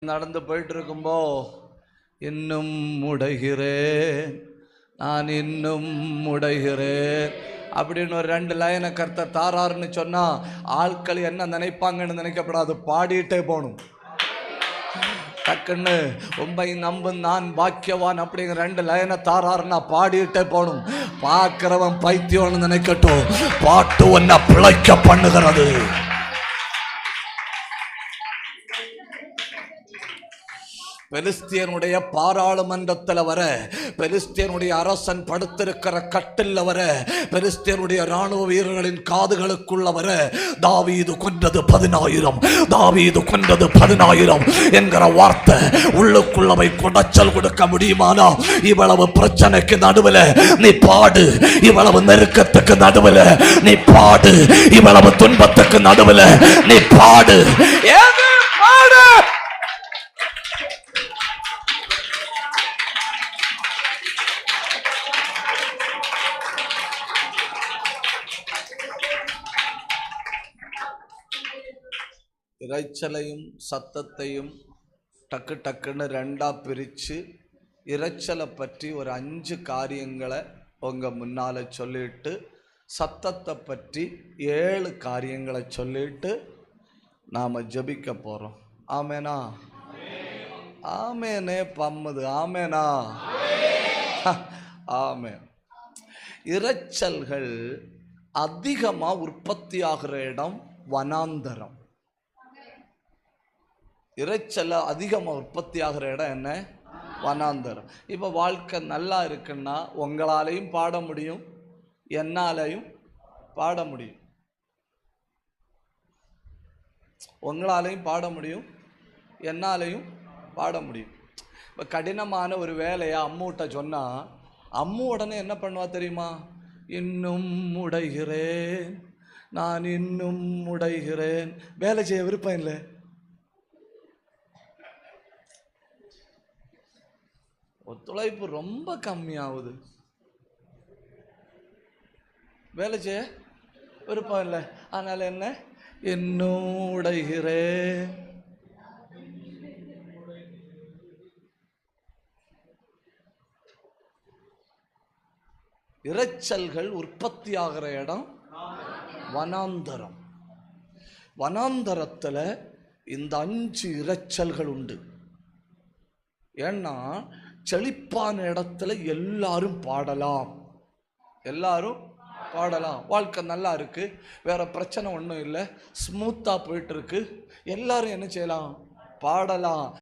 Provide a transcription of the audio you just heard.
நடந்து போயிட்டு இருக்கும்போ இன்னும் முடைகிறேன், நான் இன்னும் முடைகிறேன் அப்படின்னு ஒரு 2 லைனை கர்த்தர் தாராருன்னு சொன்னா ஆட்கள் என்ன நினைப்பாங்கன்னு நினைக்கப்படாது, பாடிட்டே போகணும். டக்குன்னு உம்பை நம்பு நான் பாக்கியவான் அப்படிங்கிற 2 லைனை தாராருன்னா பாடிட்டே போகணும். பார்க்கிறவன் பைத்தியம்னு நினைக்கட்டும், பாட்டு ஒன்ன பிழைக்க பண்ணுகிறது. பெலிஸ்தியனுடைய பாராளுமன்றத்தில் வர, பெலிஸ்தியனுடைய அரசன் படுத்திருக்கிற கட்டில் வர, பெலிஸ்தியனுடைய ராணுவ வீரர்களின் காதுகளுக்குள்ள வர, தாவீது கொன்றது 10,000, தாவீது கொன்றது 10,000 என்கிற வார்த்தை உள்ளுக்குள்ளவை குடைச்சல் கொடுக்க முடியுமானா? இவ்வளவு பிரச்சனைக்கு நடுவில் நீ பாடு, இவ்வளவு நெருக்கத்துக்கு நடுவில் நீ பாடு, இவ்வளவு துன்பத்துக்கு நடுவில் நீ பாடு. பாடு. இரைச்சலையும் சத்தத்தையும் டக்கு டக்குன்னு 2ஆ பிரித்து, இரைச்சலை பற்றி ஒரு 5 காரியங்களை உங்கள் முன்னால் சொல்லிட்டு, சத்தத்தை பற்றி 7 காரியங்களை சொல்லிட்டு நாம் ஜெபிக்க போகிறோம். ஆமேனா? ஆமேனே பம்முது. ஆமேனா? ஆமேன். இரைச்சல்கள் அதிகமாக உற்பத்தி ஆகிற இடம் வனாந்தரம். இரைச்சல் அதிகமாக உற்பத்தி ஆகிற இடம் என்ன? வனாந்தரம். இப்போ வாழ்க்கை நல்லா இருக்குன்னா உங்களாலையும் பாட முடியும், என்னாலையும் பாட முடியும். உங்களாலையும் பாட முடியும், என்னாலையும் பாட முடியும். இப்போ கடினமான ஒரு வேலையை அம்முகிட்ட சொன்னால் அம்மு உடனே என்ன பண்ணுவா தெரியுமா? இன்னும் முடைகிறேன், நான் இன்னும் முடைகிறேன். வேலை செய்ய விருப்பம் இல்லை. ஒத்துழைப்பு ரொம்ப கம்மியாகுது, வேலை செய்ய விருப்பம் இல்லை. அதனால என்ன? இன்னும் உடைகிறேன். இரைச்சல்கள் உற்பத்தி ஆகிற இடம் வனாந்தரம். வனாந்தரத்தில் இந்த 5 இரைச்சல்கள் உண்டு. ஏன்னா செழிப்பான இடத்துல எல்லாரும் பாடலாம், எல்லாரும் பாடலாம். வாழ்க்கை நல்லா இருக்கு, வேற பிரச்சனை ஒன்றும் இல்லை, ஸ்மூத்தாக போயிட்டு இருக்கு, எல்லாரும் என்ன செய்யலாம்? பாடலாம்.